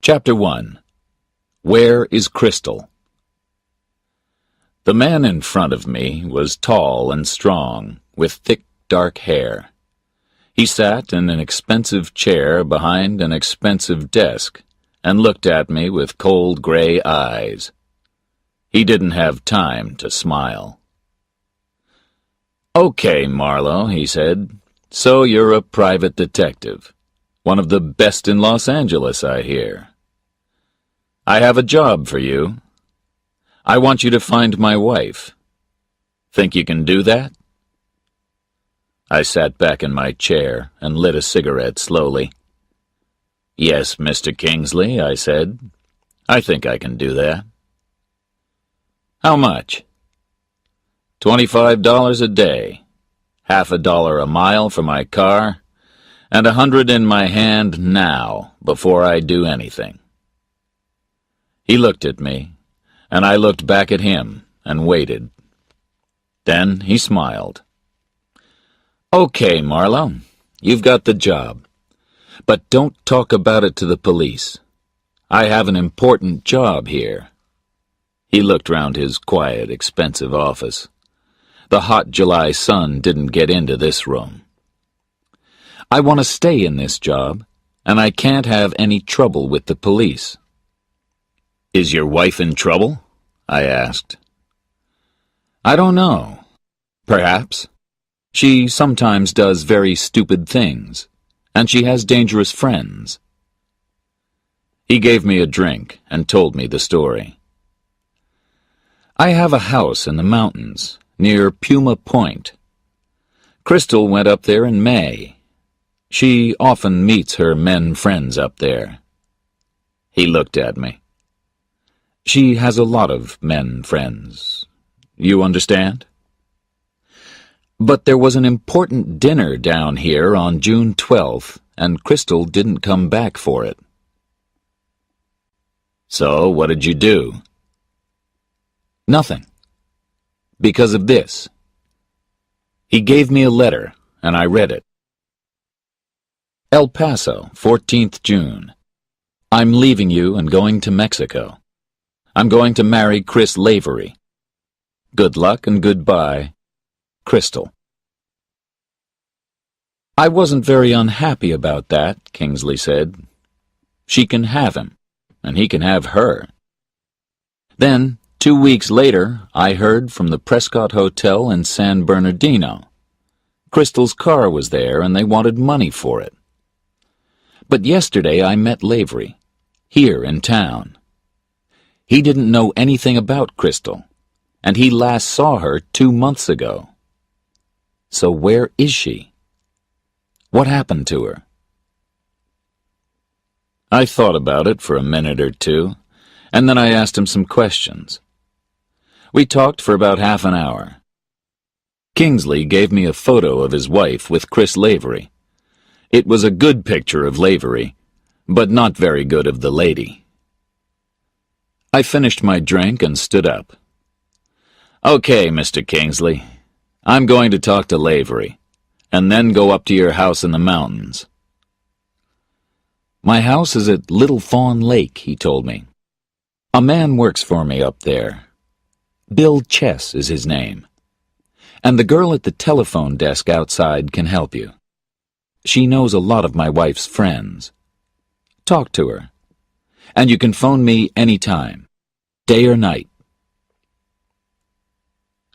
Chapter 1. Where is Crystal? The man in front of me was tall and strong, with thick, dark hair. He sat in an expensive chair behind an expensive desk and looked at me with cold gray eyes. He didn't have time to smile. "Okay, Marlowe," he said. "So you're a private detective. One of the best in Los Angeles, I hear. I have a job for you. I want you to find my wife. Think you can do that?" I sat back in my chair and lit a cigarette slowly. "Yes, Mr. Kingsley," I said. "I think I can do that." "How much?" $25 a day, half a dollar a mile for my car, and $100 in my hand now before I do anything." He looked at me, and I looked back at him and waited. Then he smiled. "Okay, Marlowe, you've got the job. But don't talk about it to the police. I have an important job here." He looked round his quiet, expensive office. The hot July sun didn't get into this room. "I want to stay in this job, and I can't have any trouble with the police." "Is your wife in trouble?" I asked. "I don't know. Perhaps. She sometimes does very stupid things, and she has dangerous friends." He gave me a drink and told me the story. "I have a house in the mountains, near Puma Point. Crystal went up there in May. She often meets her men friends up there." He looked at me. "She has a lot of men friends. You understand? But there was an important dinner down here on June 12th, and Crystal didn't come back for it." "So what did you do?" "Nothing. Because of this." He gave me a letter, and I read it. El Paso, 14th June. "I'm leaving you and going to Mexico. I'm going to marry Chris Lavery. Good luck and goodbye, Crystal." "I wasn't very unhappy about that," Kingsley said. "She can have him, and he can have her." Then, 2 weeks later, I heard from the Prescott Hotel in San Bernardino. Crystal's car was there, and they wanted money for it. But yesterday I met Lavery, here in town. He didn't know anything about Crystal, and he last saw her 2 months ago. So where is she? What happened to her? I thought about it for a minute or two, and then I asked him some questions. We talked for about half an hour. Kingsley gave me a photo of his wife with Chris Lavery. It was a good picture of Lavery, but not very good of the lady. I finished my drink and stood up. "Okay, Mr. Kingsley, I'm going to talk to Lavery, and then go up to your house in the mountains." "My house is at Little Fawn Lake," he told me. "A man works for me up there. Bill Chess is his name. And the girl at the telephone desk outside can help you. She knows a lot of my wife's friends. Talk to her. And you can phone me any time, day or night."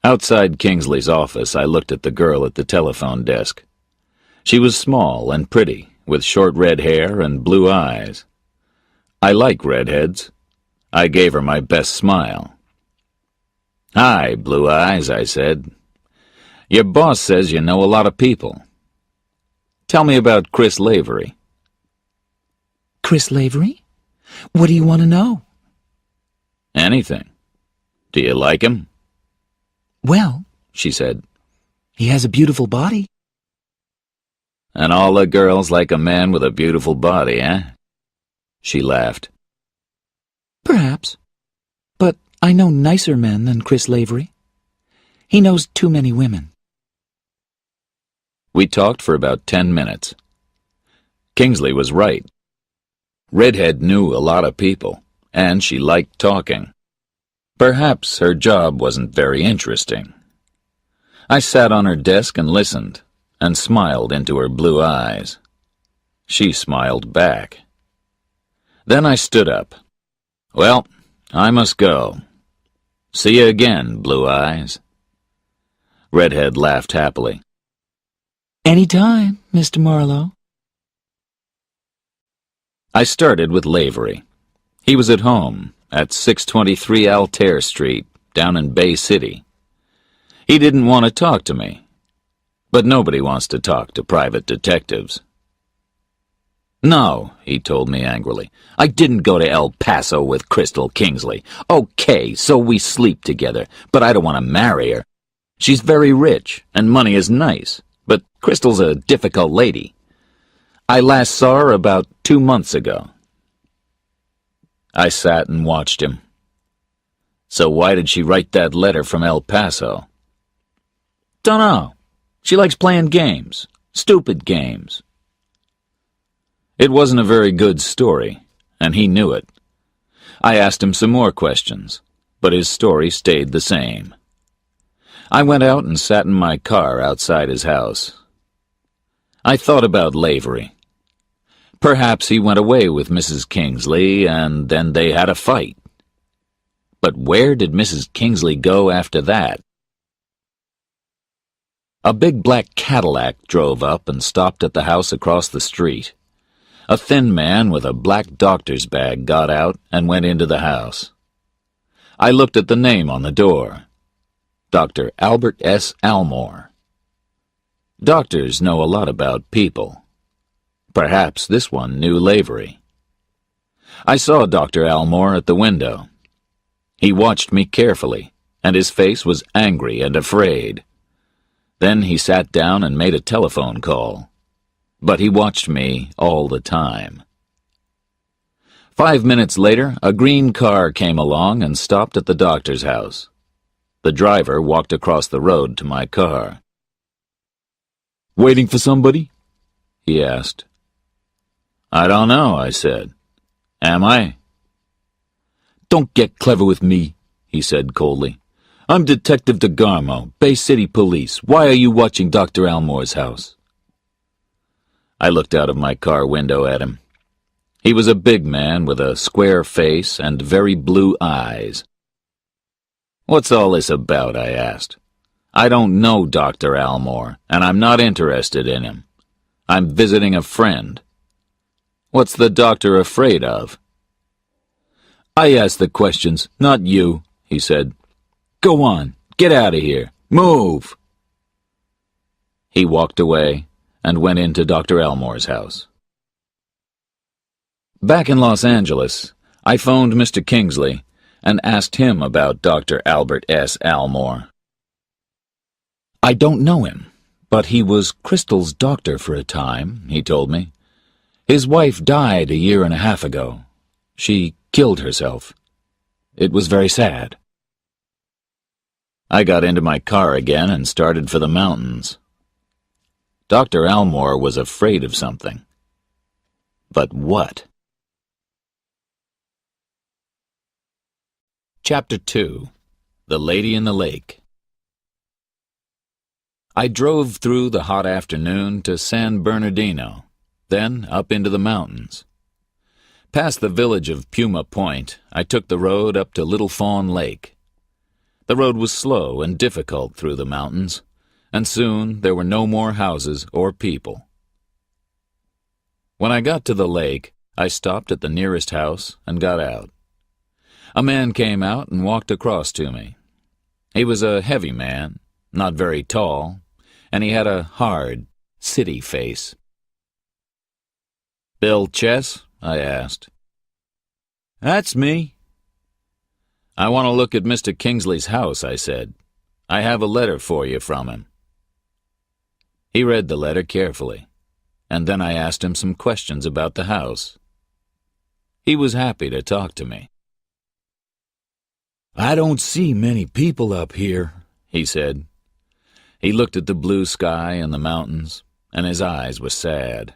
Outside Kingsley's office, I looked at the girl at the telephone desk. She was small and pretty, with short red hair and blue eyes. I like redheads. I gave her my best smile. "Hi, Blue Eyes," I said. "Your boss says you know a lot of people. Tell me about Chris Lavery." "Chris Lavery? What do you want to know?" "Anything. Do you like him?" "Well," she said, "he has a beautiful body." "And all the girls like a man with a beautiful body, eh?" She laughed. "Perhaps. But I know nicer men than Chris Lavery. He knows too many women." We talked for about 10 minutes. Kingsley was right. Redhead knew a lot of people, and she liked talking. Perhaps her job wasn't very interesting. I sat on her desk and listened, and smiled into her blue eyes. She smiled back. Then I stood up. Well, I must go. See you again, Blue Eyes. Redhead laughed happily. Any time, Mr. Marlowe. I started with Lavery. He was at home at 623 Altair Street, down in Bay City. He didn't want to talk to me, but nobody wants to talk to private detectives. No, he told me angrily. I didn't go to El Paso with Crystal Kingsley. Okay, so we sleep together, but I don't want to marry her. She's very rich, and money is nice, but Crystal's a difficult lady. I last saw her about 2 months ago. I sat and watched him. So why did she write that letter from El Paso? Dunno. She likes playing games. Stupid games. It wasn't a very good story, and he knew it. I asked him some more questions, but his story stayed the same. I went out and sat in my car outside his house. I thought about Lavery. Perhaps he went away with Mrs. Kingsley, and then they had a fight. But where did Mrs. Kingsley go after that? A big black Cadillac drove up and stopped at the house across the street. A thin man with a black doctor's bag got out and went into the house. I looked at the name on the door. Dr. Albert S. Almore. Doctors know a lot about people. Perhaps this one knew Lavery. I saw Dr. Almore at the window. He watched me carefully, and his face was angry and afraid. Then he sat down and made a telephone call. But he watched me all the time. 5 minutes later, a green car came along and stopped at the doctor's house. The driver walked across the road to my car. "Waiting for somebody?" he asked. "I don't know," I said. "Am I?" "Don't get clever with me," he said coldly. "I'm Detective DeGarmo, Bay City Police. Why are you watching Dr. Almore's house?" I looked out of my car window at him. He was a big man with a square face and very blue eyes. "What's all this about?" I asked. "I don't know Dr. Almore, and I'm not interested in him. I'm visiting a friend. What's the doctor afraid of?" "I ask the questions, not you," he said. "Go on, get out of here. Move!" He walked away and went into Dr. Almore's house. Back in Los Angeles, I phoned Mr. Kingsley and asked him about Dr. Albert S. Almore. "I don't know him, but he was Crystal's doctor for a time," he told me. "His wife died 1.5 years ago. She killed herself. It was very sad." I got into my car again and started for the mountains. Dr. Almore was afraid of something. But what? Chapter 2. The Lady in the Lake. I drove through the hot afternoon to San Bernardino, then up into the mountains. Past the village of Puma Point, I took the road up to Little Fawn Lake. The road was slow and difficult through the mountains, and soon there were no more houses or people. When I got to the lake, I stopped at the nearest house and got out. A man came out and walked across to me. He was a heavy man, not very tall, and he had a hard, city face. "Bill Chess?" I asked. "That's me." "I want to look at Mr. Kingsley's house," I said. "I have a letter for you from him." He read the letter carefully, and then I asked him some questions about the house. He was happy to talk to me. "I don't see many people up here," he said. He looked at the blue sky and the mountains, and his eyes were sad.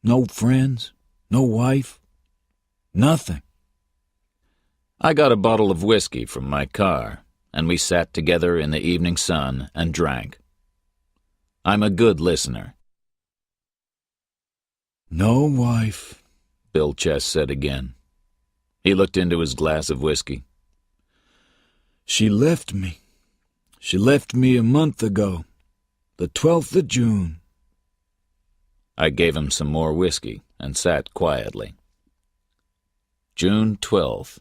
"No friends?" No wife? Nothing? I got a bottle of whiskey from my car, and we sat together in the evening sun and drank. I'm a good listener. No wife, Bill Chess said again. He looked into his glass of whiskey. She left me. She left me a month ago, the 12th of June. I gave him some more whiskey and sat quietly. June 12th,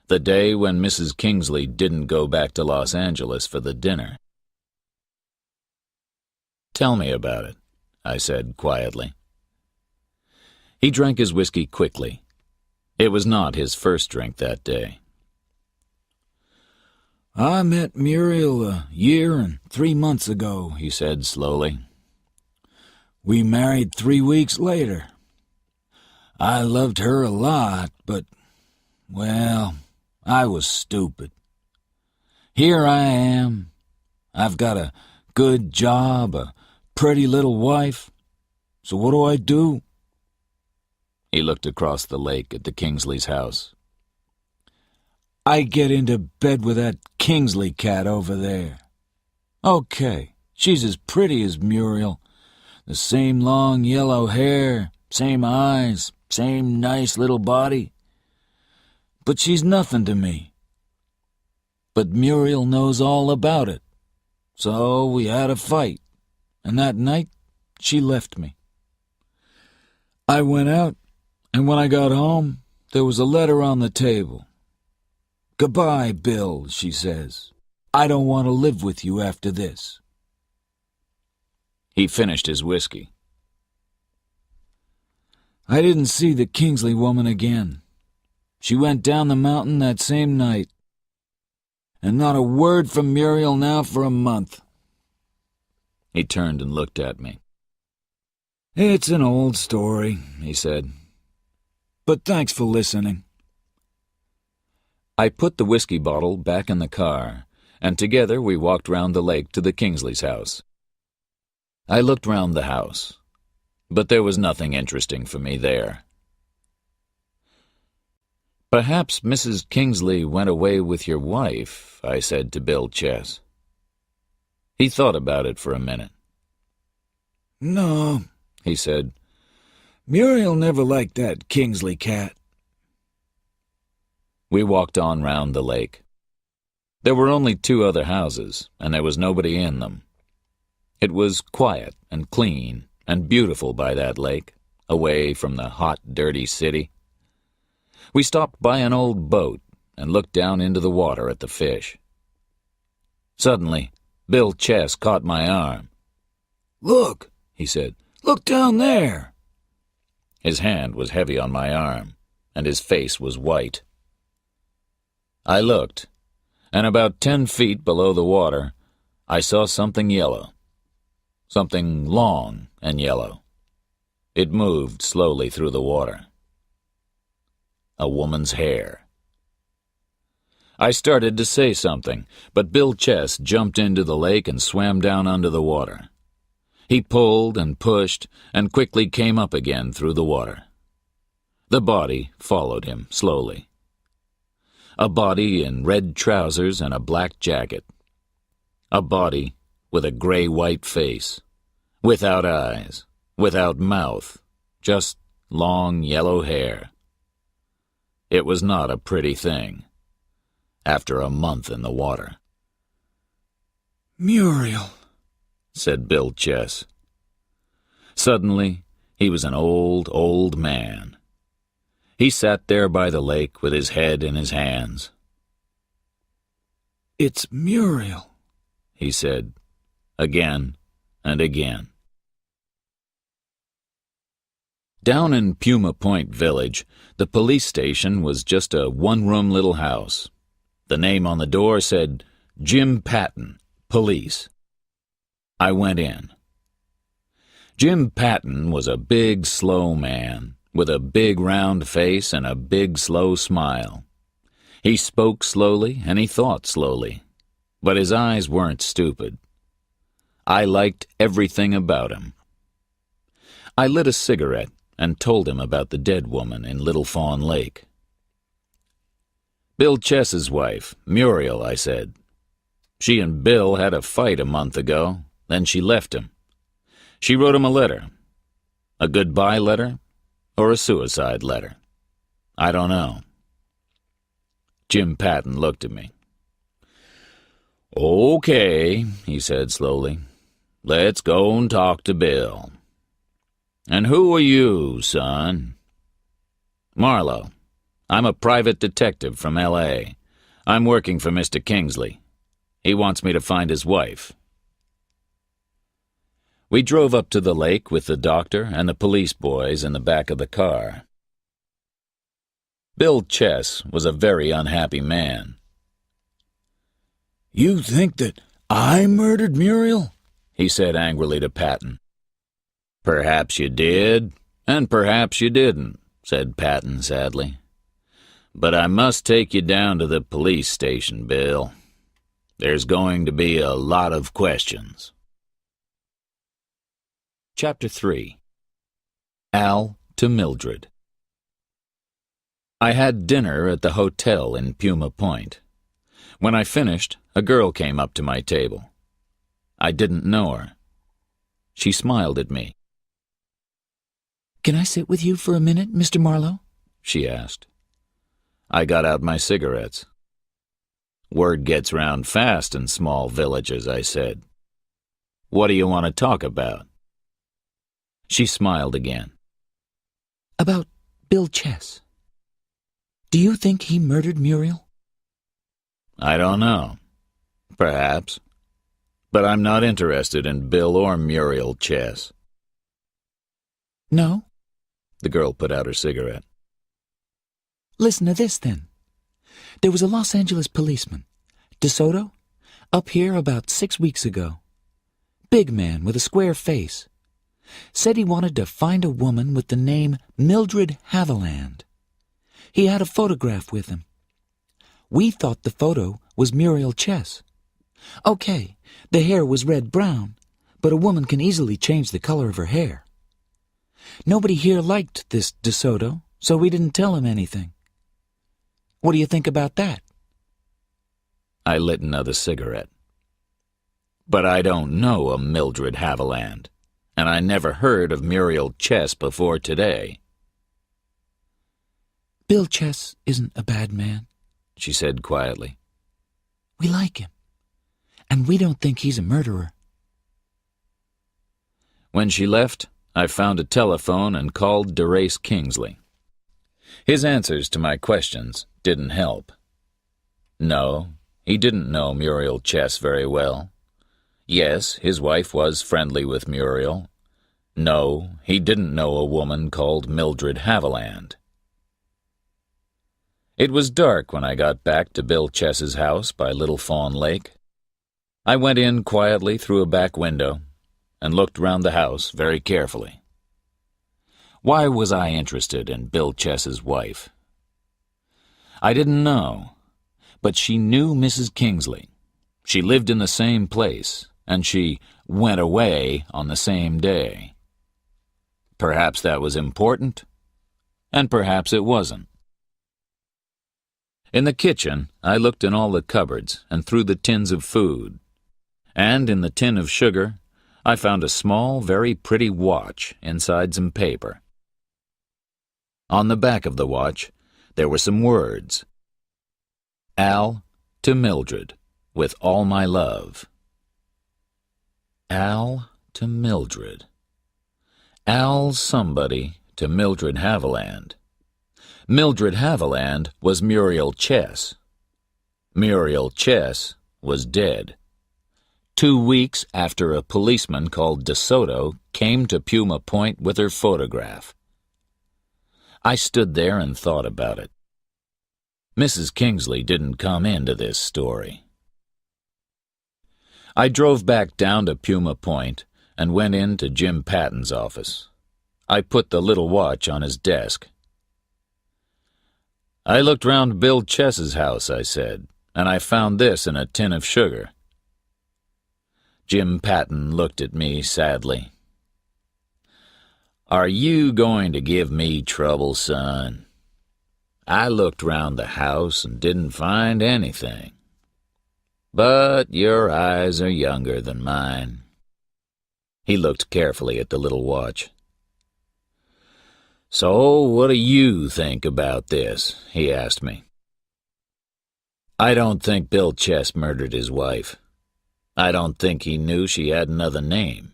the day when Mrs. Kingsley didn't go back to Los Angeles for the dinner. Tell me about it, I said quietly. He drank his whiskey quickly. It was not his first drink that day. I met Muriel a year and 3 months ago, he said slowly. We married 3 weeks later. I loved her a lot, but, well, I was stupid. Here I am. I've got a good job, a pretty little wife. So what do? He looked across the lake at the Kingsley's house. I get into bed with that Kingsley cat over there. Okay, she's as pretty as Muriel. The same long yellow hair, same eyes, same nice little body. But she's nothing to me. But Muriel knows all about it. So we had a fight, and that night she left me. I went out, and when I got home, there was a letter on the table. Goodbye, Bill, she says. I don't want to live with you after this. He finished his whiskey. I didn't see the Kingsley woman again. She went down the mountain that same night. And not a word from Muriel now for a month. He turned and looked at me. It's an old story, he said. But thanks for listening. I put the whiskey bottle back in the car, and together we walked round the lake to the Kingsley's house. I looked round the house, but there was nothing interesting for me there. Perhaps Mrs. Kingsley went away with your wife, I said to Bill Chess. He thought about it for a minute. No, he said. Muriel never liked that Kingsley cat. We walked on round the lake. There were only 2 other houses, and there was nobody in them. It was quiet and clean and beautiful by that lake, away from the hot, dirty city. We stopped by an old boat and looked down into the water at the fish. Suddenly, Bill Chess caught my arm. Look, he said. Look down there. His hand was heavy on my arm, and his face was white. I looked, and about 10 feet below the water, I saw something yellow. Something long and yellow. It moved slowly through the water. A woman's hair. I started to say something, but Bill Chess jumped into the lake and swam down under the water. He pulled and pushed and quickly came up again through the water. The body followed him slowly. A body in red trousers and a black jacket. A body with a gray-white face, without eyes, without mouth, just long yellow hair. It was not a pretty thing, after a month in the water. Muriel, said Bill Chess. Suddenly, he was an old man. He sat there by the lake with his head in his hands. It's Muriel, he said, again and again. Down in Puma Point Village, the police station was just a one-room little house. The name on the door said, Jim Patton, Police. I went in. Jim Patton was a big, slow man, with a big round face and a big, slow smile. He spoke slowly and he thought slowly, but his eyes weren't stupid. I liked everything about him. I lit a cigarette and told him about the dead woman in Little Fawn Lake. Bill Chess's wife, Muriel, I said. She and Bill had a fight a month ago, then she left him. She wrote him a letter. A goodbye letter or a suicide letter? I don't know. Jim Patton looked at me. "Okay," he said slowly. "Let's go and talk to Bill. And who are you, son?" "Marlowe. I'm a private detective from L.A. I'm working for Mr. Kingsley. He wants me to find his wife." We drove up to the lake with the doctor and the police boys in the back of the car. Bill Chess was a very unhappy man. "You think that I murdered Muriel?" he said angrily to Patton. "Perhaps you did, and perhaps you didn't," said Patton sadly. "But I must take you down to the police station, Bill. There's going to be a lot of questions." Chapter 3. Al to Mildred. I had dinner at the hotel in Puma Point. When I finished, a girl came up to my table. I didn't know her. She smiled at me. "Can I sit with you for a minute, Mr. Marlowe?" she asked. I got out my cigarettes. "Word gets round fast in small villages," I said. "What do you want to talk about?" She smiled again. "About Bill Chess. Do you think he murdered Muriel?" "I don't know. Perhaps. But I'm not interested in Bill or Muriel Chess." "No?" The girl put out her cigarette. "Listen to this, then. There was a Los Angeles policeman, DeSoto, up here about 6 weeks ago. Big man with a square face. Said he wanted to find a woman with the name Mildred Haviland. He had a photograph with him. We thought the photo was Muriel Chess. Okay, the hair was red-brown, but a woman can easily change the color of her hair. Nobody here liked this DeSoto, so we didn't tell him anything. What do you think about that?" I lit another cigarette. "But I don't know a Mildred Haviland, and I never heard of Muriel Chess before today." "Bill Chess isn't a bad man," she said quietly. "We like him, and we don't think he's a murderer." When she left, I found a telephone and called DeRace Kingsley. His answers to my questions didn't help. No, he didn't know Muriel Chess very well. Yes, his wife was friendly with Muriel. No, he didn't know a woman called Mildred Haviland. It was dark when I got back to Bill Chess's house by Little Fawn Lake. I went in quietly through a back window and looked round the house very carefully. Why was I interested in Bill Chess's wife? I didn't know, but she knew Mrs. Kingsley. She lived in the same place, and she went away on the same day. Perhaps that was important, and perhaps it wasn't. In the kitchen, I looked in all the cupboards and through the tins of food, and in the tin of sugar, I found a small, very pretty watch inside some paper. On the back of the watch, there were some words. Al to Mildred, with all my love. Al to Mildred. Al somebody to Mildred Haviland. Mildred Haviland was Muriel Chess. Muriel Chess was dead. 2 weeks after a policeman called DeSoto came to Puma Point with her photograph. I stood there and thought about it. Mrs. Kingsley didn't come into this story. I drove back down to Puma Point and went into Jim Patton's office. I put the little watch on his desk. I looked round Bill Chess's house, I said, and I found this in a tin of sugar. Jim Patton looked at me sadly. Are you going to give me trouble, son? I looked round the house and didn't find anything. But your eyes are younger than mine. He looked carefully at the little watch. So, what do you think about this? He asked me. I don't think Bill Chess murdered his wife. I don't think he knew she had another name.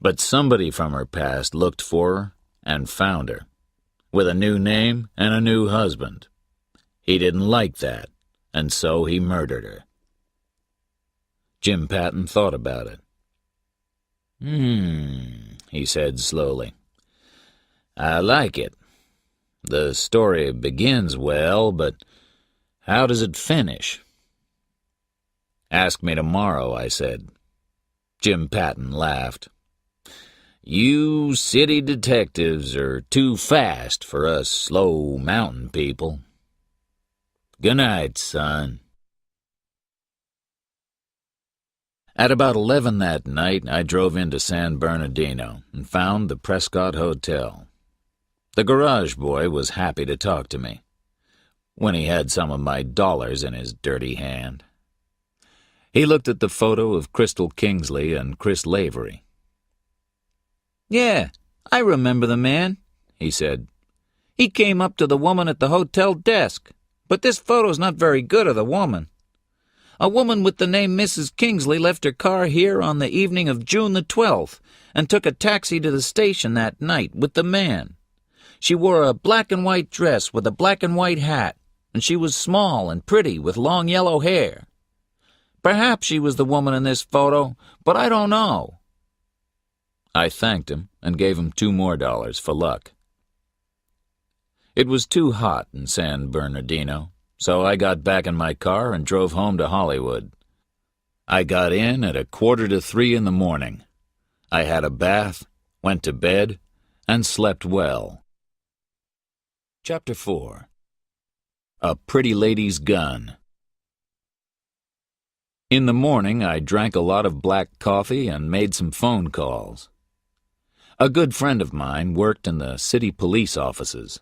But somebody from her past looked for her and found her, with a new name and a new husband. He didn't like that, and so he murdered her. Jim Patton thought about it. He said slowly. I like it. The story begins well, but how does it finish? Ask me tomorrow, I said. Jim Patton laughed. You city detectives are too fast for us slow mountain people. Good night, son. At about 11 that night, I drove into San Bernardino and found the Prescott Hotel. The garage boy was happy to talk to me, when he had some of my dollars in his dirty hand. He looked at the photo of Crystal Kingsley and Chris Lavery. Yeah, I remember the man, he said. He came up to the woman at the hotel desk, but this photo's not very good of the woman. A woman with the name Mrs. Kingsley left her car here on the evening of June the 12th and took a taxi to the station that night with the man. She wore a black and white dress with a black and white hat, and she was small and pretty with long yellow hair. Perhaps she was the woman in this photo, but I don't know. I thanked him and gave him $2 more for luck. It was too hot in San Bernardino, so I got back in my car and drove home to Hollywood. I got in at 2:45 in the morning. I had a bath, went to bed, and slept well. Chapter 4. A Pretty Lady's Gun. In the morning, I drank a lot of black coffee and made some phone calls. A good friend of mine worked in the city police offices.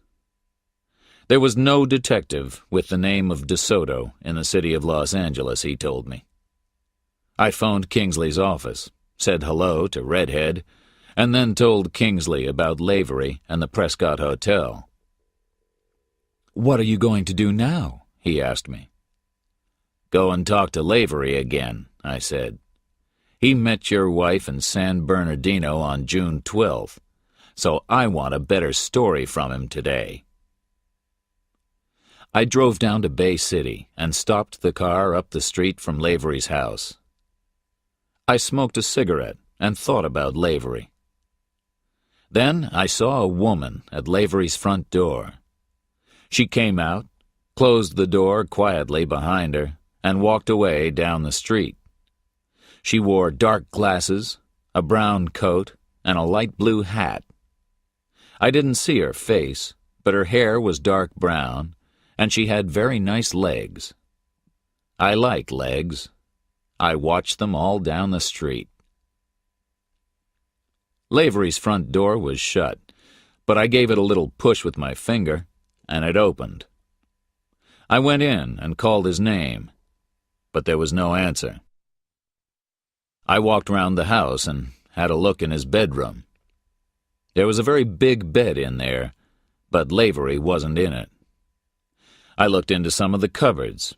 There was no detective with the name of DeSoto in the city of Los Angeles, he told me. I phoned Kingsley's office, said hello to Redhead, and then told Kingsley about Lavery and the Prescott Hotel. What are you going to do now? He asked me. Go and talk to Lavery again, I said. He met your wife in San Bernardino on June 12th, so I want a better story from him today. I drove down to Bay City and stopped the car up the street from Lavery's house. I smoked a cigarette and thought about Lavery. Then I saw a woman at Lavery's front door. She came out, closed the door quietly behind her, and walked away down the street. She wore dark glasses, a brown coat, and a light blue hat. I didn't see her face, but her hair was dark brown, and she had very nice legs. I like legs. I watched them all down the street. Lavery's front door was shut, but I gave it a little push with my finger, and it opened. I went in and called his name, but there was no answer. I walked round the house and had a look in his bedroom. There was a very big bed in there, but Lavery wasn't in it. I looked into some of the cupboards,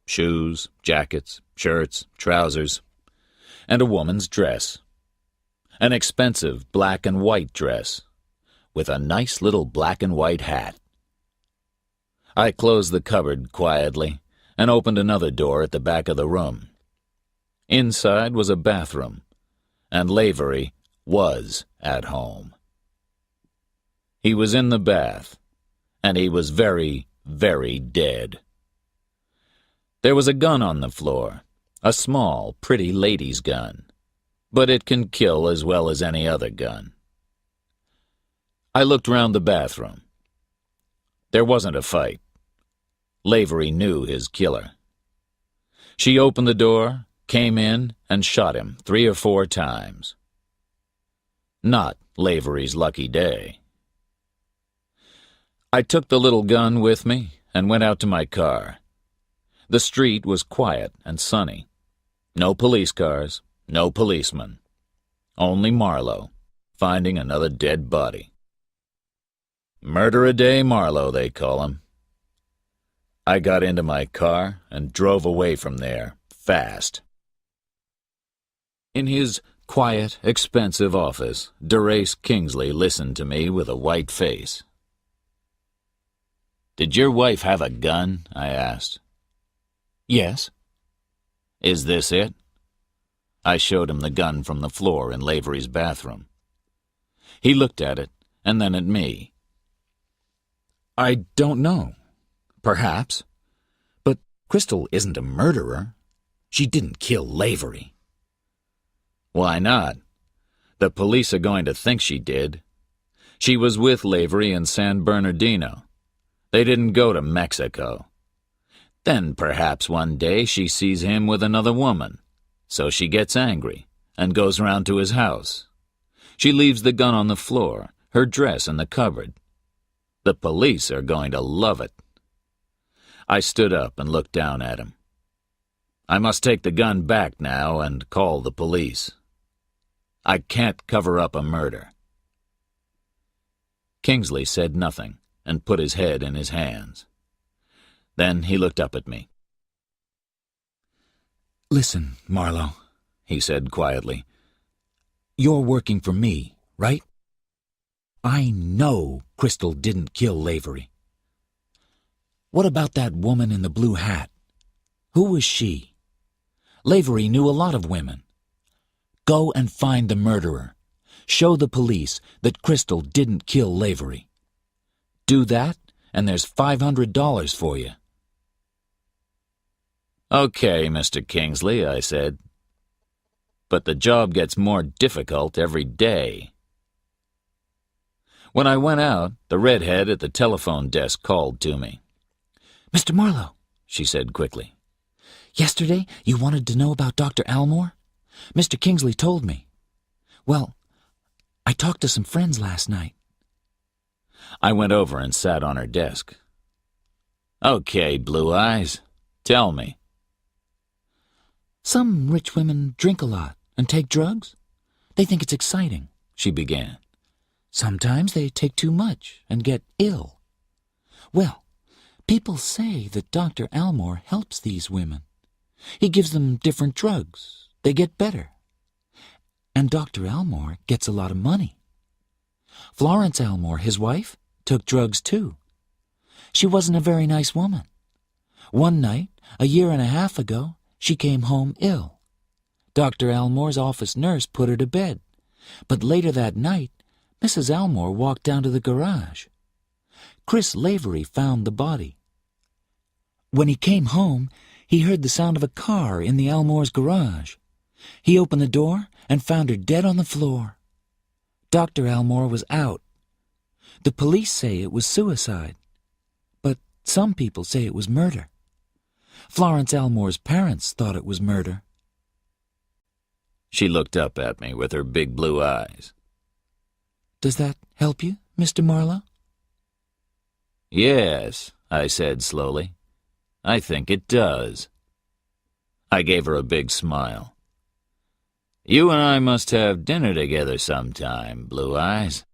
shoes, jackets, shirts, trousers, and a woman's dress. An expensive black and white dress, with a nice little black and white hat. I closed the cupboard quietly and opened another door at the back of the room. Inside was a bathroom, and Lavery was at home. He was in the bath, and he was very, very dead. There was a gun on the floor, a small, pretty lady's gun, but it can kill as well as any other gun. I looked round the bathroom. There wasn't a fight. Lavery knew his killer. She opened the door, came in, and shot him 3 or 4 times. not Lavery's lucky day. I took the little gun with me and went out to my car. The street was quiet and sunny. No police cars, no policemen. Only Marlowe, finding another dead body. Murder-a-day Marlowe, they call him. I got into my car and drove away from there, fast. In his quiet, expensive office, DeRace Kingsley listened to me with a white face. "Did your wife have a gun?" I asked. Yes. "Is this it?" I showed him the gun from the floor in Lavery's bathroom. He looked at it, and then at me. I don't know. Perhaps. But Crystal isn't a murderer. She didn't kill Lavery. "Why not? The police are going to think she did. She was with Lavery in San Bernardino. They didn't go to Mexico. Then perhaps one day she sees him with another woman, so she gets angry and goes round to his house. She leaves the gun on the floor, her dress in the cupboard. The police are going to love it." I stood up and looked down at him. "I must take the gun back now and call the police. I can't cover up a murder." Kingsley said nothing and put his head in his hands. Then he looked up at me. "Listen, Marlowe," he said quietly. "You're working for me, right? I know Crystal didn't kill Lavery. What about that woman in the blue hat? Who was she? Lavery knew a lot of women. Go and find the murderer. Show the police that Crystal didn't kill Lavery. Do that, and there's $500 for you." "Okay, Mr. Kingsley," I said. "But the job gets more difficult every day." When I went out, the redhead at the telephone desk called to me. "Mr. Marlowe," she said quickly. "Yesterday you wanted to know about Dr. Almore? Mr. Kingsley told me. Well, I talked to some friends last night." I went over and sat on her desk. "Okay, Blue Eyes, tell me." "Some rich women drink a lot and take drugs. They think it's exciting," she began. "Sometimes they take too much and get ill. Well, people say that Dr. Almore helps these women. He gives them different drugs. They get better. And Dr. Almore gets a lot of money. Florence Almore, his wife, took drugs too. She wasn't a very nice woman. One night, a year and a half ago, she came home ill. Dr. Almore's office nurse put her to bed, but later that night, Mrs. Almore walked down to the garage. Chris Lavery found the body. When he came home, he heard the sound of a car in the Almore's garage. He opened the door and found her dead on the floor. Dr. Almore was out. The police say it was suicide, but some people say it was murder. Florence Almore's parents thought it was murder." She looked up at me with her big blue eyes. "Does that help you, Mr. Marlowe?" "Yes," I said slowly. "I think it does." I gave her a big smile. "You and I must have dinner together sometime, Blue Eyes."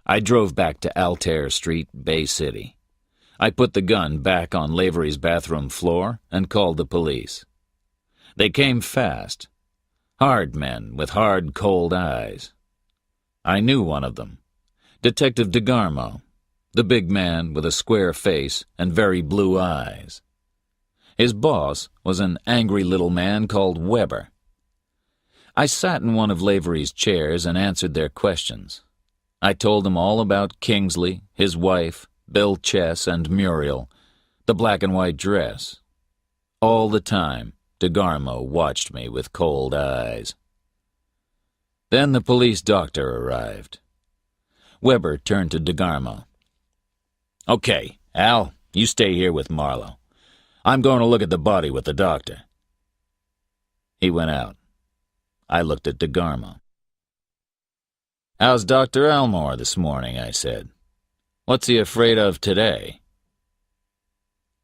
I drove back to Altair Street, Bay City. I put the gun back on Lavery's bathroom floor and called the police. They came fast. Hard men with hard, cold eyes. I knew one of them, Detective DeGarmo, the big man with a square face and very blue eyes. His boss was an angry little man called Weber. I sat in one of Lavery's chairs and answered their questions. I told them all about Kingsley, his wife, Bill Chess, and Muriel, the black and white dress. All the time, DeGarmo watched me with cold eyes. Then the police doctor arrived. Weber turned to DeGarmo. "Okay, Al, you stay here with Marlowe. I'm going to look at the body with the doctor." He went out. I looked at DeGarmo. "How's Dr. Elmore this morning?" I said. "What's he afraid of today?"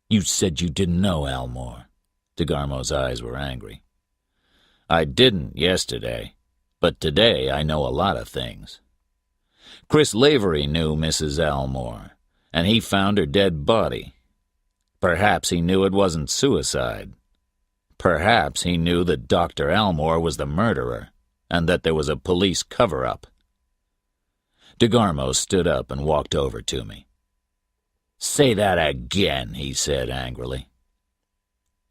"You said you didn't know Elmore." DeGarmo's eyes were angry. "I didn't yesterday, but today I know a lot of things. Chris Lavery knew Mrs. Elmore, and he found her dead body. Perhaps he knew it wasn't suicide. Perhaps he knew that Dr. Elmore was the murderer, and that there was a police cover-up." DeGarmo stood up and walked over to me. "Say that again," he said angrily.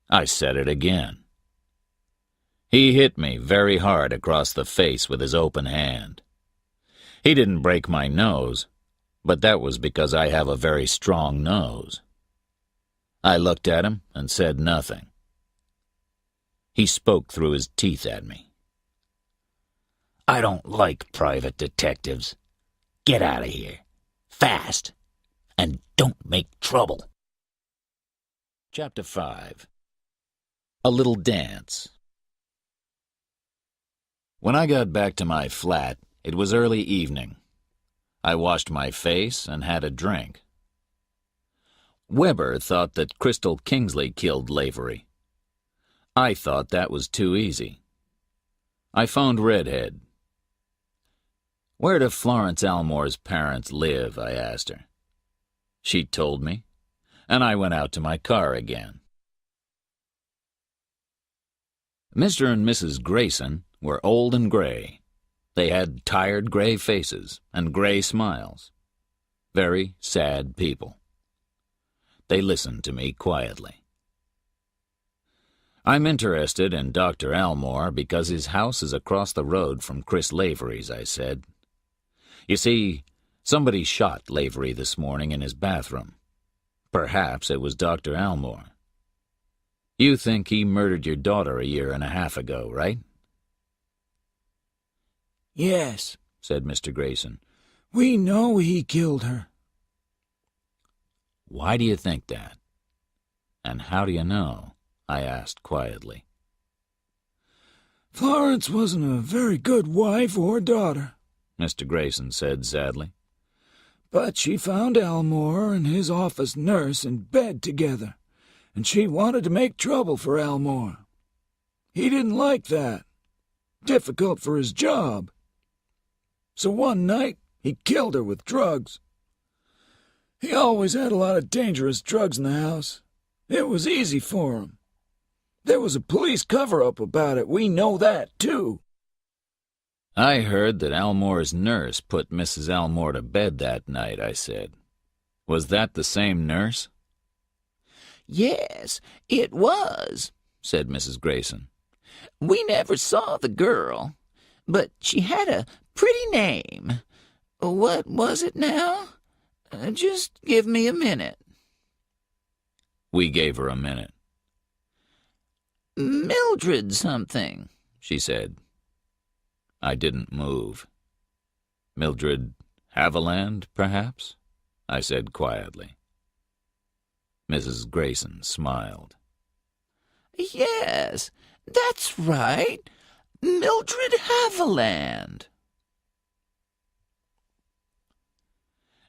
I said it again. He hit me very hard across the face with his open hand. He didn't break my nose, but that was because I have a very strong nose. I looked at him and said nothing. He spoke through his teeth at me. "I don't like private detectives. Get out of here. Fast. And don't make trouble." Chapter 5. A Little Dance. When I got back to my flat, it was early evening. I washed my face and had a drink. Weber thought that Crystal Kingsley killed Lavery. I thought that was too easy. I phoned Redhead. "Where do Florence Elmore's parents live?" I asked her. She told me, and I went out to my car again. Mr. and Mrs. Grayson were old and gray. They had tired gray faces and gray smiles. Very sad people. They listened to me quietly. "I'm interested in Dr. Elmore because his house is across the road from Chris Lavery's," I said. "You see, somebody shot Lavery this morning in his bathroom. Perhaps it was Dr. Elmore. You think he murdered your daughter a year and a half ago, right?" "Yes," said Mr. Grayson. "We know he killed her." "Why do you think that? And how do you know?" I asked quietly. "Florence wasn't a very good wife or daughter," Mr. Grayson said sadly. "But she found Elmore and his office nurse in bed together, and she wanted to make trouble for Elmore. He didn't like that. Difficult for his job. So one night he killed her with drugs. He always had a lot of dangerous drugs in the house. It was easy for him. There was a police cover-up about it. We know that, too." "I heard that Elmore's nurse put Mrs. Elmore to bed that night," I said. "Was that the same nurse?" "Yes, it was," said Mrs. Grayson. "We never saw the girl, but she had a pretty name. What was it now? Just give me a minute." We gave her a minute. "Mildred something," she said. I didn't move. "Mildred Haviland, perhaps?" I said quietly. Mrs. Grayson smiled. "Yes, that's right. Mildred Haviland."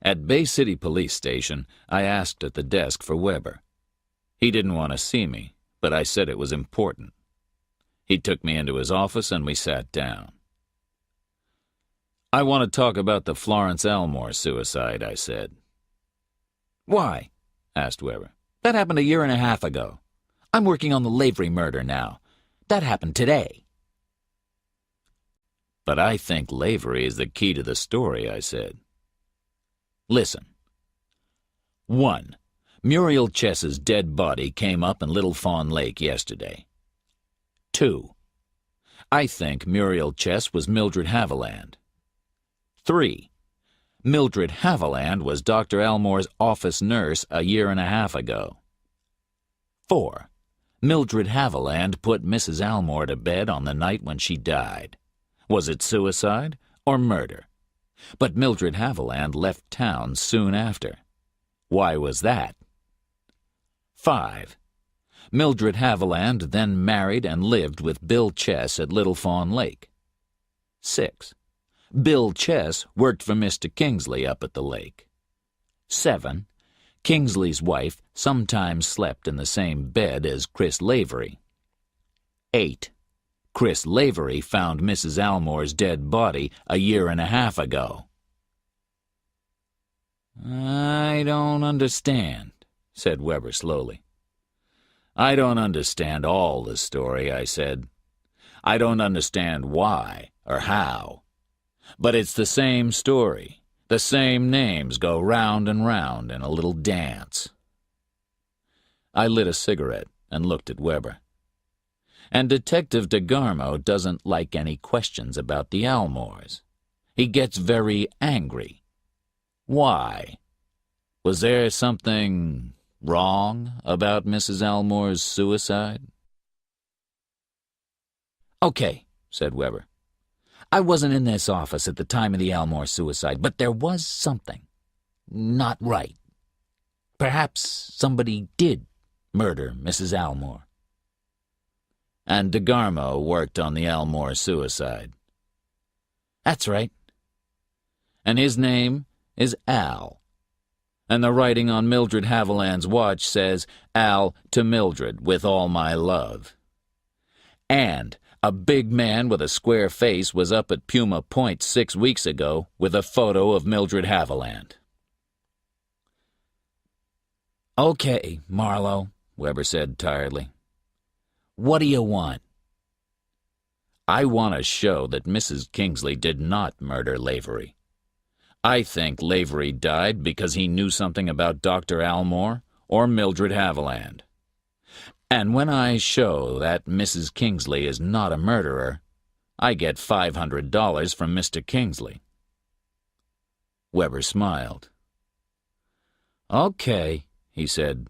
At Bay City Police Station, I asked at the desk for Weber. He didn't want to see me, but I said it was important. He took me into his office and we sat down. "I want to talk about the Florence Elmore suicide," I said. "Why?" asked Weber. "That happened a year and a half ago. I'm working on the Lavery murder now. That happened today." "But I think Lavery is the key to the story," I said. "Listen. 1. Muriel Chess's dead body came up in Little Fawn Lake yesterday. 2. I think Muriel Chess was Mildred Haviland. 3. Mildred Haviland was Dr. Elmore's office nurse a year and a half ago. 4. Mildred Haviland put Mrs. Elmore to bed on the night when she died. Was it suicide or murder? But Mildred Haviland left town soon after. Why was that? 5. Mildred Haviland then married and lived with Bill Chess at Little Fawn Lake. 6. Bill Chess worked for Mr. Kingsley up at the lake. 7. Kingsley's wife sometimes slept in the same bed as Chris Lavery. 8. Chris Lavery found Mrs. Almore's dead body a year and a half ago. "I don't understand," said Weber slowly. "I don't understand all the story," I said. "I don't understand why or how. But it's the same story. The same names go round and round in a little dance." I lit a cigarette and looked at Weber. "And Detective DeGarmo doesn't like any questions about the Almores. He gets very angry. Why? Was there something wrong about Mrs. Almore's suicide?" "Okay," said Weber. "I wasn't in this office at the time of the Almore suicide, but there was something not right. Perhaps somebody did murder Mrs. Almore." "And DeGarmo worked on the Almore suicide." "That's right." "And his name is Al. And the writing on Mildred Haviland's watch says, 'Al to Mildred, with all my love.' And a big man with a square face was up at Puma Point 6 weeks ago with a photo of Mildred Haviland." "Okay, Marlowe," Weber said tiredly. "What do you want?" "I want to show that Mrs. Kingsley did not murder Lavery. I think Lavery died because he knew something about Dr. Almore or Mildred Haviland. And when I show that Mrs. Kingsley is not a murderer, I get $500 from Mr. Kingsley." Weber smiled. "Okay," he said.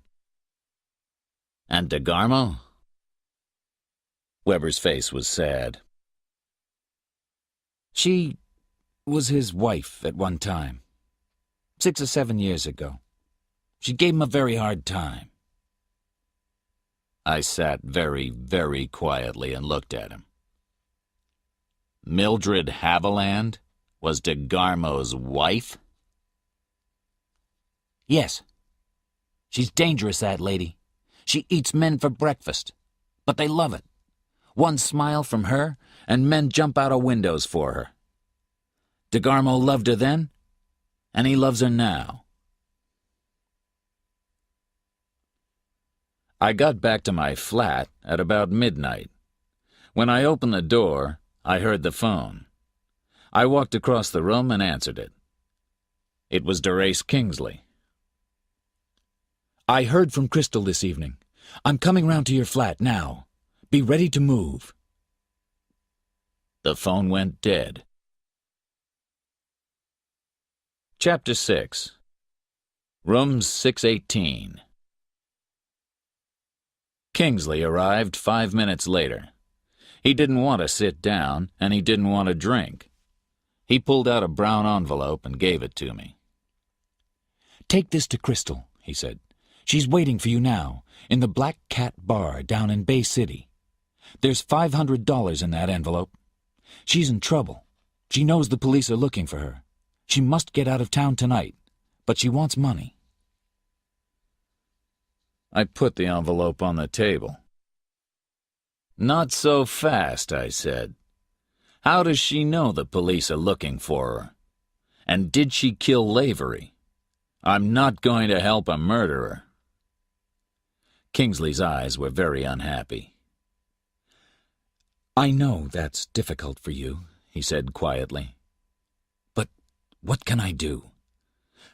"And DeGarmo?" Weber's face was sad. "She was his wife at one time, 6 or 7 years ago. She gave him a very hard time." I sat very, very quietly and looked at him. Mildred Haviland was DeGarmo's wife? "Yes. She's dangerous, that lady. She eats men for breakfast, but they love it. One smile from her, and men jump out of windows for her. DeGarmo loved her then, and he loves her now." I got back to my flat at about midnight. When I opened the door, I heard the phone. I walked across the room and answered it. It was Derace Kingsley. "I heard from Crystal this evening. I'm coming round to your flat now. Be ready to move." The phone went dead. Chapter 6. Room 618. Kingsley arrived 5 minutes later. He didn't want to sit down, and he didn't want to drink. He pulled out a brown envelope and gave it to me. "Take this to Crystal," he said. "She's waiting for you now, in the Black Cat Bar down in Bay City. There's $500 in that envelope. She's in trouble. She knows the police are looking for her. She must get out of town tonight, but she wants money." I put the envelope on the table. "Not so fast," I said. "How does she know the police are looking for her? And did she kill Lavery? I'm not going to help a murderer." Kingsley's eyes were very unhappy. "I know that's difficult for you," he said quietly. "But what can I do?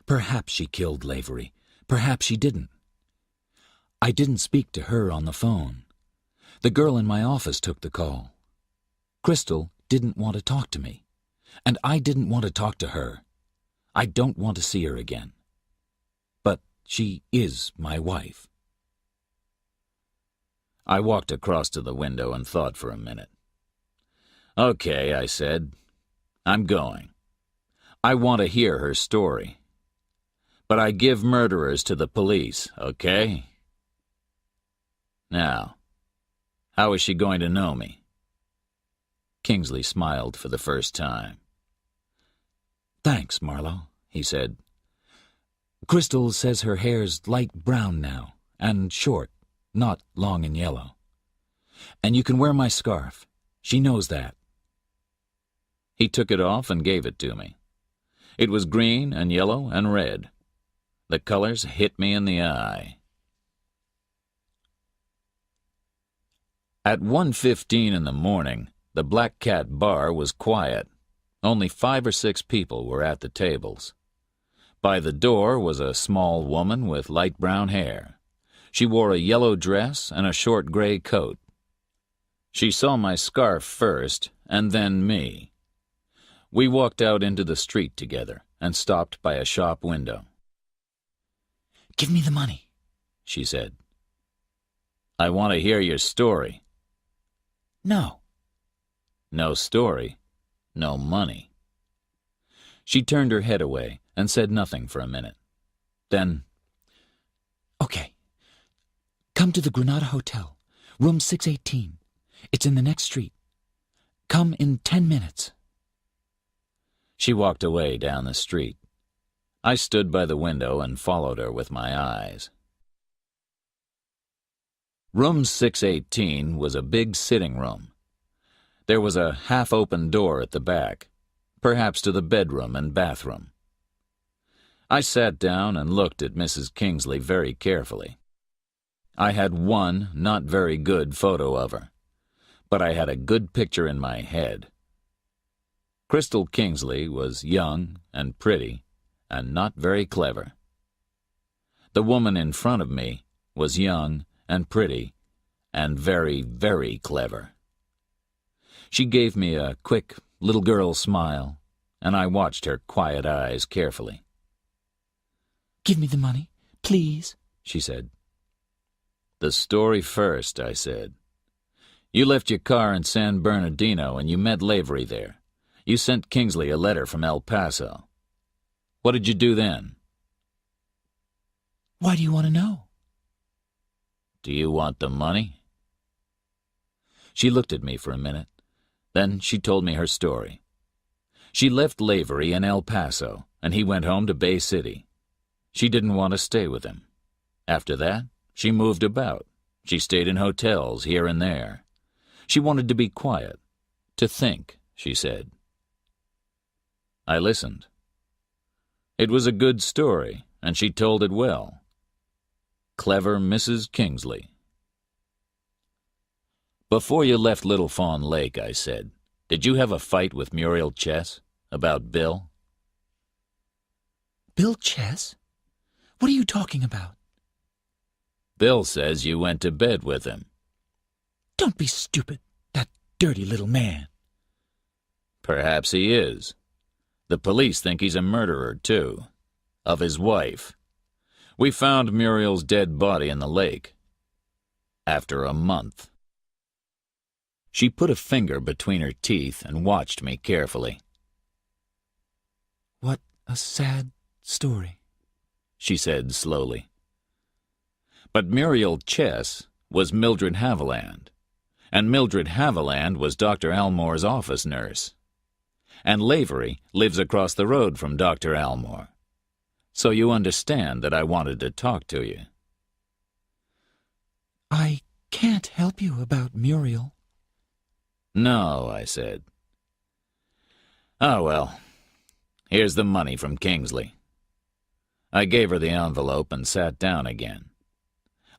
Perhaps she killed Lavery. Perhaps she didn't. I didn't speak to her on the phone. The girl in my office took the call. Crystal didn't want to talk to me, and I didn't want to talk to her. I don't want to see her again. But she is my wife." I walked across to the window and thought for a minute. "Okay," I said. "I'm going. I want to hear her story. But I give murderers to the police, okay?" Now, how is she going to know me? Kingsley smiled for the first time. Thanks, Marlowe, he said. Crystal says her hair's light brown now, and short, not long and yellow. And you can wear my scarf. She knows that. He took it off and gave it to me. It was green and yellow and red. The colors hit me in the eye. At 1:15 in the morning, the Black Cat Bar was quiet. Only 5 or 6 people were at the tables. By the door was a small woman with light brown hair. She wore a yellow dress and a short gray coat. She saw my scarf first, and then me. We walked out into the street together and stopped by a shop window. Give me the money, she said. I want to hear your story. No. No story, no money. She turned her head away and said nothing for a minute. Then, Okay. Come to the Granada Hotel, room 618. It's in the next street. Come in 10 minutes. She walked away down the street. I stood by the window and followed her with my eyes. Room 618 was a big sitting room. There was a half-open door at the back, perhaps to the bedroom and bathroom. I sat down and looked at Mrs. Kingsley very carefully. I had one not very good photo of her, but I had a good picture in my head. Crystal Kingsley was young and pretty and not very clever. The woman in front of me was young and pretty and very, very clever. She gave me a quick little girl smile, and I watched her quiet eyes carefully. Give me the money, please, she said. The story first, I said. You left your car in San Bernardino and you met Lavery there. You sent Kingsley a letter from El Paso. What did you do then? Why do you want to know? Do you want the money? She looked at me for a minute. Then she told me her story. She left Lavery in El Paso, and he went home to Bay City. She didn't want to stay with him. After that, she moved about. She stayed in hotels here and there. She wanted to be quiet, to think, she said. I listened. It was a good story, and she told it well. Clever Mrs. Kingsley. Before you left Little Fawn Lake, I said, did you have a fight with Muriel Chess about Bill? Bill Chess? What are you talking about? Bill says you went to bed with him. Don't be stupid, that dirty little man. Perhaps he is. The police think he's a murderer, too. Of his wife. We found Muriel's dead body in the lake. After a month. She put a finger between her teeth and watched me carefully. What a sad story, she said slowly. But Muriel Chess was Mildred Haviland, and Mildred Haviland was Dr. Almore's office nurse. And Lavery lives across the road from Dr. Almore. So you understand that I wanted to talk to you. I can't help you about Muriel. No, I said. Oh, well, here's the money from Kingsley. I gave her the envelope and sat down again.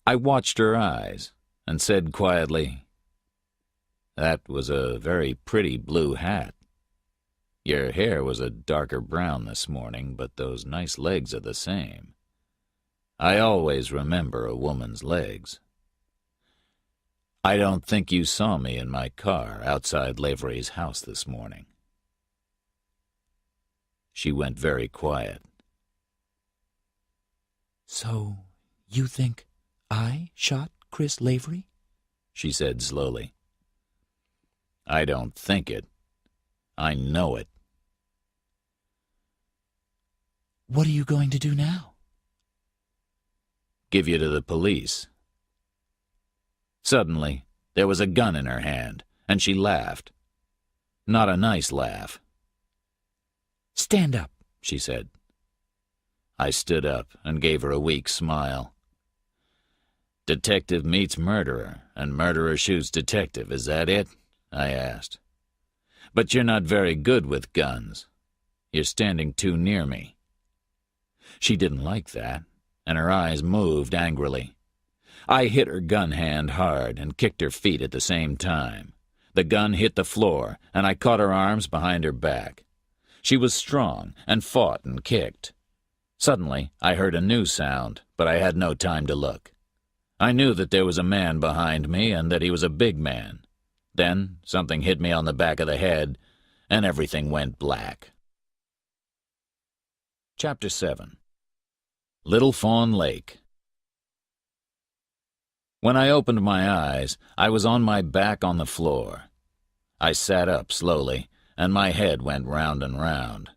I watched her eyes and said quietly, That was a very pretty blue hat. Your hair was a darker brown this morning, but those nice legs are the same. I always remember a woman's legs. I don't think you saw me in my car outside Lavery's house this morning. She went very quiet. So, you think I shot Chris Lavery? She said slowly. I don't think it. I know it. What are you going to do now? Give you to the police. Suddenly, there was a gun in her hand, and she laughed. Not a nice laugh. "Stand up," she said. I stood up and gave her a weak smile. Detective meets murderer, and murderer shoots detective, is that it? I asked. But you're not very good with guns. You're standing too near me. She didn't like that, and her eyes moved angrily. I hit her gun hand hard and kicked her feet at the same time. The gun hit the floor, and I caught her arms behind her back. She was strong and fought and kicked. Suddenly, I heard a new sound, but I had no time to look. I knew that there was a man behind me and that he was a big man. Then something hit me on the back of the head, and everything went black. Chapter 7. Little Fawn Lake. When I opened my eyes, I was on my back on the floor. I sat up slowly, and my head went round and round.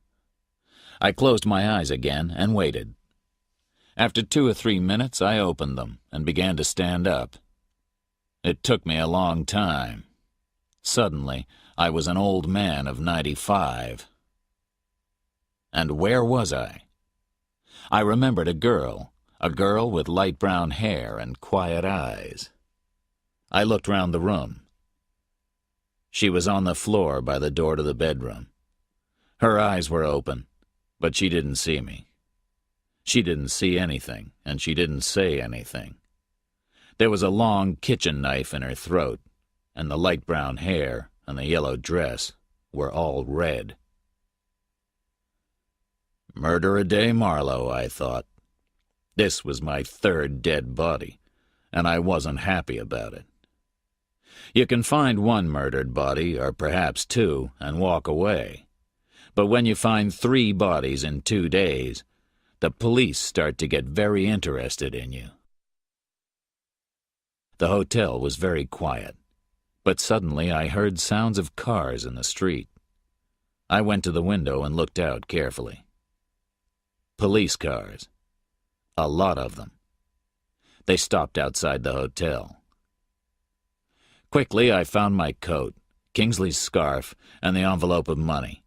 I closed my eyes again and waited. After 2 or 3 minutes, I opened them and began to stand up. It took me a long time. Suddenly, I was an old man of 95. And where was I? I remembered a girl with light brown hair and quiet eyes. I looked round the room. She was on the floor by the door to the bedroom. Her eyes were open, but she didn't see me. She didn't see anything, and she didn't say anything. There was a long kitchen knife in her throat, and the light brown hair and the yellow dress were all red. Murder-a-day Marlowe, I thought. This was my 3rd dead body, and I wasn't happy about it. You can find 1 murdered body, or perhaps 2, and walk away. But when you find 3 bodies in 2 days, the police start to get very interested in you. The hotel was very quiet, but suddenly I heard sounds of cars in the street. I went to the window and looked out carefully. Police cars. A lot of them. They stopped outside the hotel. Quickly, I found my coat, Kingsley's scarf, and the envelope of money.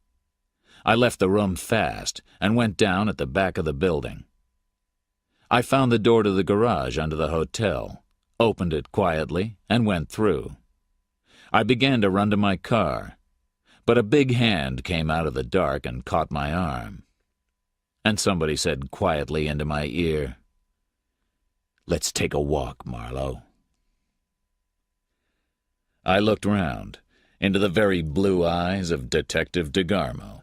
I left the room fast and went down at the back of the building. I found the door to the garage under the hotel, opened it quietly, and went through. I began to run to my car, but a big hand came out of the dark and caught my arm. And somebody said quietly into my ear, "Let's take a walk, Marlowe." I looked round, into the very blue eyes of Detective DeGarmo.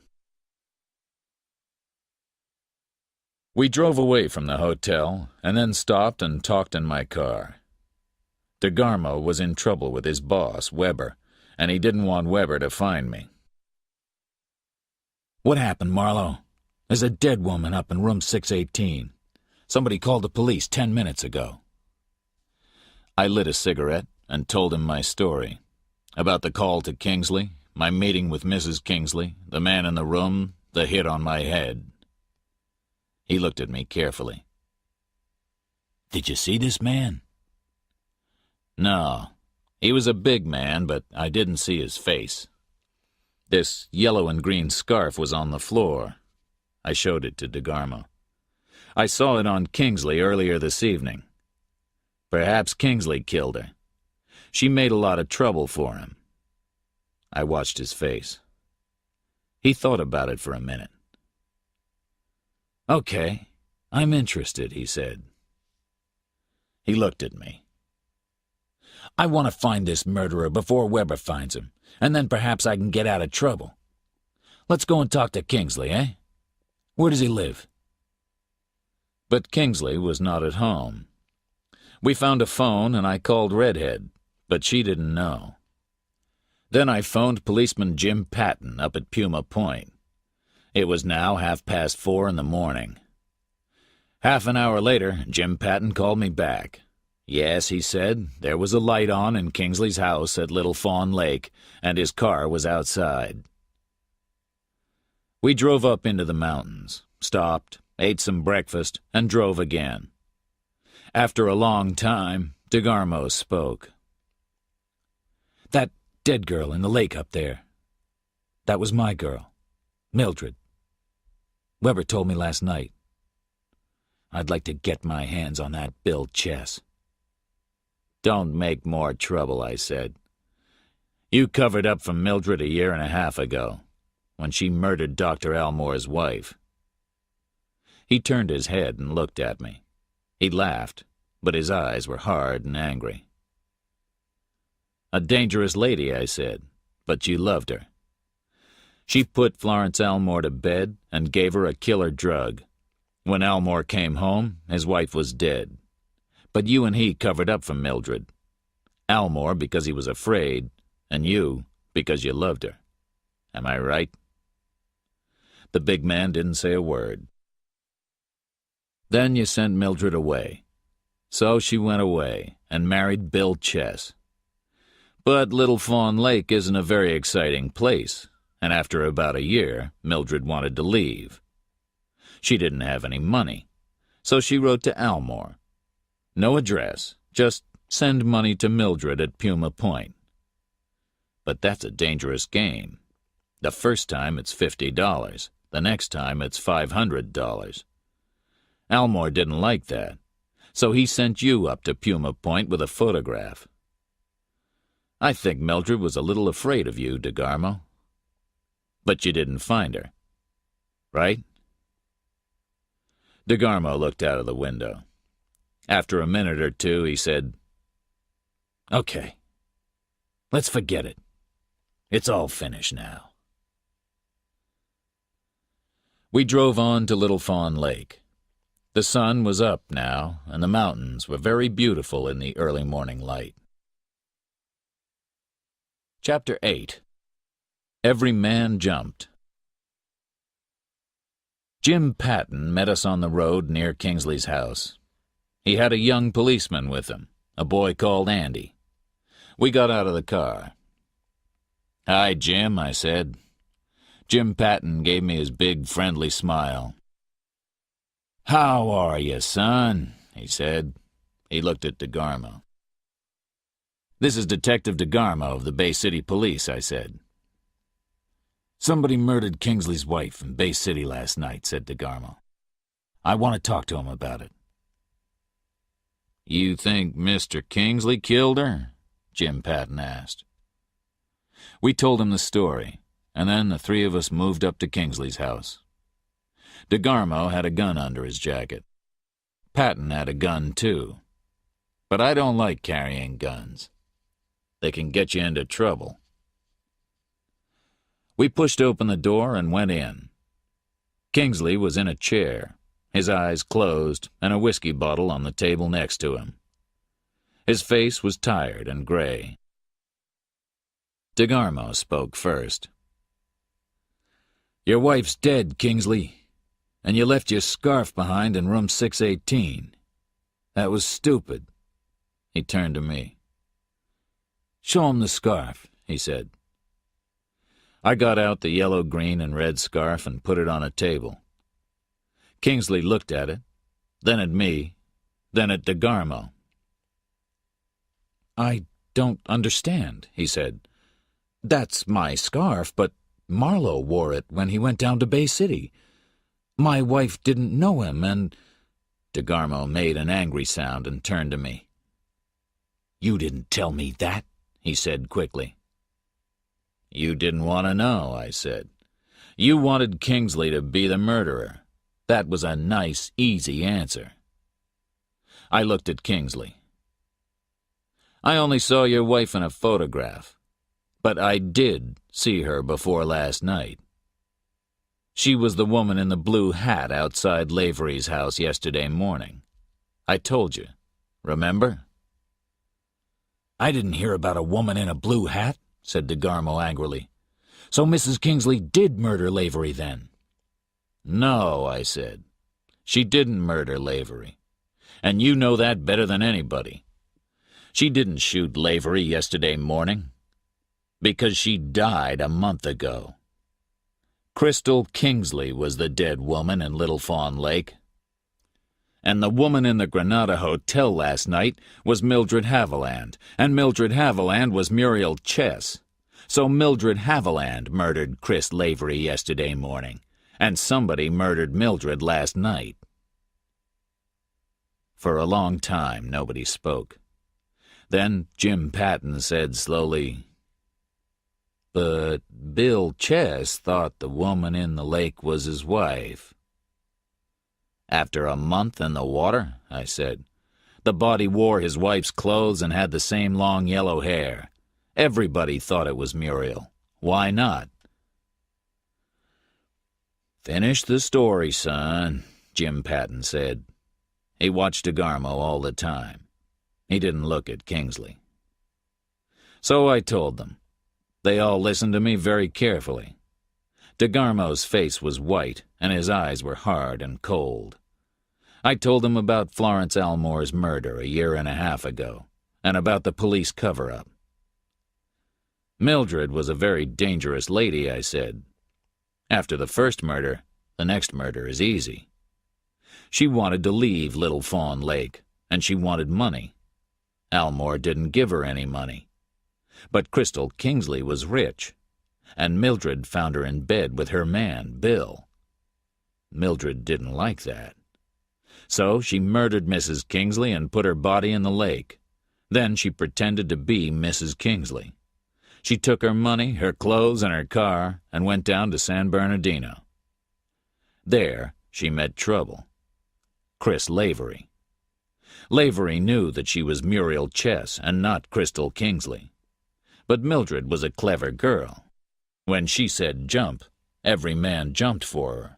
We drove away from the hotel, and then stopped and talked in my car. DeGarmo was in trouble with his boss, Weber, and he didn't want Weber to find me. "What happened, Marlowe? There's a dead woman up in room 618. Somebody called the police 10 minutes ago." I lit a cigarette and told him my story. About the call to Kingsley, my meeting with Mrs. Kingsley, the man in the room, the hit on my head. He looked at me carefully. "Did you see this man?" "No. He was a big man, but I didn't see his face. This yellow and green scarf was on the floor." I showed it to DeGarmo. "I saw it on Kingsley earlier this evening. Perhaps Kingsley killed her. She made a lot of trouble for him." I watched his face. He thought about it for a minute. "Okay, I'm interested," he said. He looked at me. "I want to find this murderer before Weber finds him, and then perhaps I can get out of trouble. Let's go and talk to Kingsley, eh? Where does he live?" But Kingsley was not at home. We found a phone and I called Redhead, but she didn't know. Then I phoned policeman Jim Patton up at Puma Point. It was now 4:30 in the morning. Half an hour later, Jim Patton called me back. Yes, he said, there was a light on in Kingsley's house at Little Fawn Lake, and his car was outside. We drove up into the mountains, stopped, ate some breakfast, and drove again. After a long time, DeGarmo spoke. That dead girl in the lake up there. That was my girl, Mildred. Weber told me last night. I'd like to get my hands on that Bill Chess. Don't make more trouble, I said. You covered up for Mildred 1.5 years ago, when she murdered Dr. Elmore's wife. He turned his head and looked at me. He laughed, but his eyes were hard and angry. A dangerous lady, I said, but you loved her. She put Florence Elmore to bed and gave her a killer drug. When Elmore came home, his wife was dead. But you and he covered up for Mildred. Elmore because he was afraid, and you because you loved her. Am I right? The big man didn't say a word. Then you sent Mildred away. So she went away and married Bill Chess. But Little Fawn Lake isn't a very exciting place, and after about 1 year, Mildred wanted to leave. She didn't have any money, so she wrote to Elmore. No address, just send money to Mildred at Puma Point. But that's a dangerous game. The first time it's $50, the next time it's $500. Elmore didn't like that, so he sent you up to Puma Point with a photograph. I think Mildred was a little afraid of you, DeGarmo. But you didn't find her, right? DeGarmo looked out of the window. After a minute or two, he said, "Okay, let's forget it. It's all finished now." We drove on to Little Fawn Lake. The sun was up now, and the mountains were very beautiful in the early morning light. Chapter 8. Every Man Jumped. Jim Patton met us on the road near Kingsley's house. He had a young policeman with him, a boy called Andy. We got out of the car. "Hi, Jim," I said. Jim Patton gave me his big, friendly smile. "How are you, son?" he said. He looked at DeGarmo. "This is Detective DeGarmo of the Bay City Police," I said. "Somebody murdered Kingsley's wife in Bay City last night," said DeGarmo. "I want to talk to him about it." "You think Mr. Kingsley killed her?" Jim Patton asked. We told him the story, and then the three of us moved up to Kingsley's house. DeGarmo had a gun under his jacket. Patton had a gun, too. But I don't like carrying guns. They can get you into trouble. We pushed open the door and went in. Kingsley was in a chair, his eyes closed, and a whiskey bottle on the table next to him. His face was tired and gray. DeGarmo spoke first. "Your wife's dead, Kingsley, and you left your scarf behind in room 618. That was stupid." He turned to me. "Show him the scarf," he said. I got out the yellow, green, and red scarf and put it on a table. Kingsley looked at it, then at me, then at DeGarmo. "I don't understand," he said. "That's my scarf, but Marlowe wore it when he went down to Bay City. My wife didn't know him, and—" DeGarmo made an angry sound and turned to me. "You didn't tell me that," he said quickly. "You didn't want to know," I said. "You wanted Kingsley to be the murderer. That was a nice, easy answer." I looked at Kingsley. "I only saw your wife in a photograph, but I did see her before last night. She was the woman in the blue hat outside Lavery's house yesterday morning. I told you, remember?" "I didn't hear about a woman in a blue hat," said DeGarmo angrily. "So Mrs. Kingsley did murder Lavery then?" "No," I said. "She didn't murder Lavery. And you know that better than anybody. She didn't shoot Lavery yesterday morning. Because she died a month ago. Crystal Kingsley was the dead woman in Little Fawn Lake. And the woman in the Granada Hotel last night was Mildred Haviland, and Mildred Haviland was Muriel Chess. So Mildred Haviland murdered Chris Lavery yesterday morning, and somebody murdered Mildred last night. For a long time, nobody spoke. Then Jim Patton said slowly, "But Bill Chess thought the woman in the lake was his wife." "After a month in the water," I said. "The body wore his wife's clothes and had the same long yellow hair. Everybody thought it was Muriel. Why not?" "Finish the story, son," Jim Patton said. He watched DeGarmo all the time. He didn't look at Kingsley. So I told them. They all listened to me very carefully. DeGarmo's face was white, and his eyes were hard and cold. I told them about Florence Elmore's murder a year and a half ago, and about the police cover-up. "Mildred was a very dangerous lady," I said. "After the first murder, the next murder is easy. She wanted to leave Little Fawn Lake, and she wanted money. Elmore didn't give her any money. But Crystal Kingsley was rich, and Mildred found her in bed with her man, Bill. Mildred didn't like that. So she murdered Mrs. Kingsley and put her body in the lake. Then she pretended to be Mrs. Kingsley. She took her money, her clothes, and her car and went down to San Bernardino. There she met trouble. Chris Lavery. Lavery knew that she was Muriel Chess and not Crystal Kingsley. But Mildred was a clever girl. When she said jump, every man jumped for her.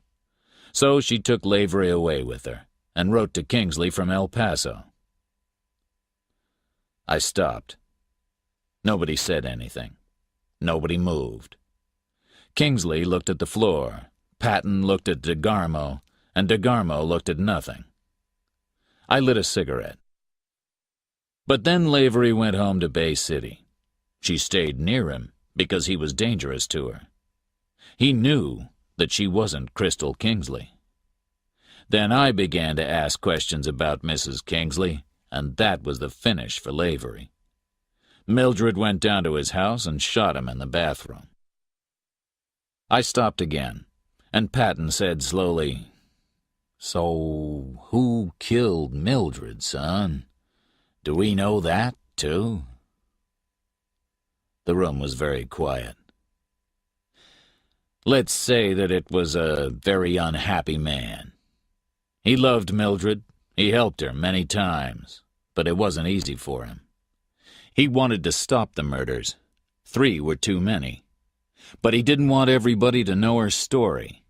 So she took Lavery away with her and wrote to Kingsley from El Paso. I stopped. Nobody said anything. Nobody moved. Kingsley looked at the floor, Patton looked at DeGarmo, and DeGarmo looked at nothing. I lit a cigarette. But then Lavery went home to Bay City. She stayed near him because he was dangerous to her. He knew that she wasn't Crystal Kingsley. Then I began to ask questions about Mrs. Kingsley, and that was the finish for Lavery. Mildred went down to his house and shot him in the bathroom. I stopped again, and Patton said slowly, "So who killed Mildred, son? Do we know that, too?" The room was very quiet. "Let's say that it was a very unhappy man. He loved Mildred. He helped her many times, but it wasn't easy for him. He wanted to stop the murders. 3 were too many. But he didn't want everybody to know her story.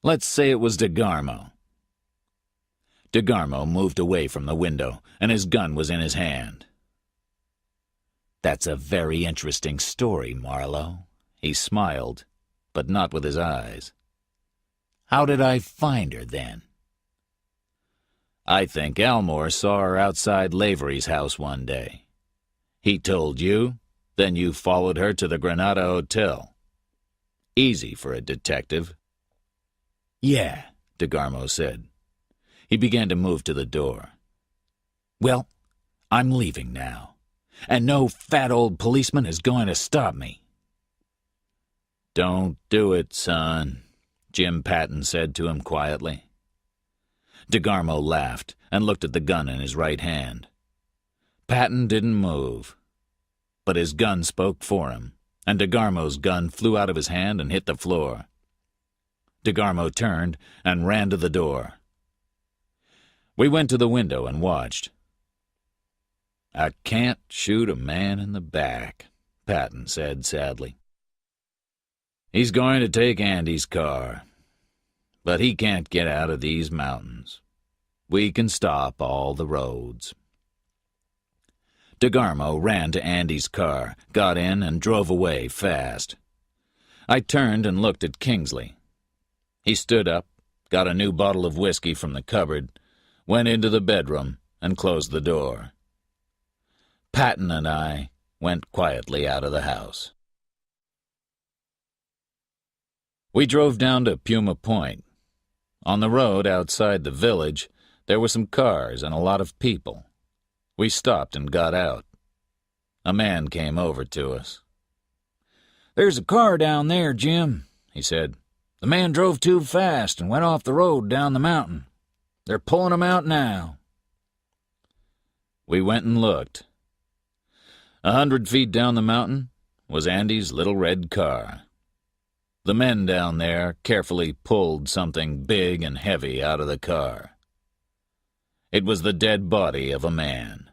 Let's say it was DeGarmo." DeGarmo moved away from the window, and his gun was in his hand. "That's a very interesting story, Marlowe." He smiled, but not with his eyes. "How did I find her, then?" "I think Elmore saw her outside Lavery's house one day. He told you, then you followed her to the Granada Hotel. Easy for a detective." "Yeah," DeGarmo said. He began to move to the door. "Well, I'm leaving now, and no fat old policeman is going to stop me." "Don't do it, son," Jim Patton said to him quietly. DeGarmo laughed and looked at the gun in his right hand. Patton didn't move, but his gun spoke for him, and DeGarmo's gun flew out of his hand and hit the floor. DeGarmo turned and ran to the door. We went to the window and watched. "I can't shoot a man in the back," Patton said sadly. "He's going to take Andy's car, but he can't get out of these mountains. We can stop all the roads." DeGarmo ran to Andy's car, got in, and drove away fast. I turned and looked at Kingsley. He stood up, got a new bottle of whiskey from the cupboard, went into the bedroom, and closed the door. Patton and I went quietly out of the house. We drove down to Puma Point. On the road outside the village, there were some cars and a lot of people. We stopped and got out. A man came over to us. "There's a car down there, Jim," he said. "The man drove too fast and went off the road down the mountain. They're pulling him out now." We went and looked. 100 feet down the mountain was Andy's little red car. The men down there carefully pulled something big and heavy out of the car. It was the dead body of a man.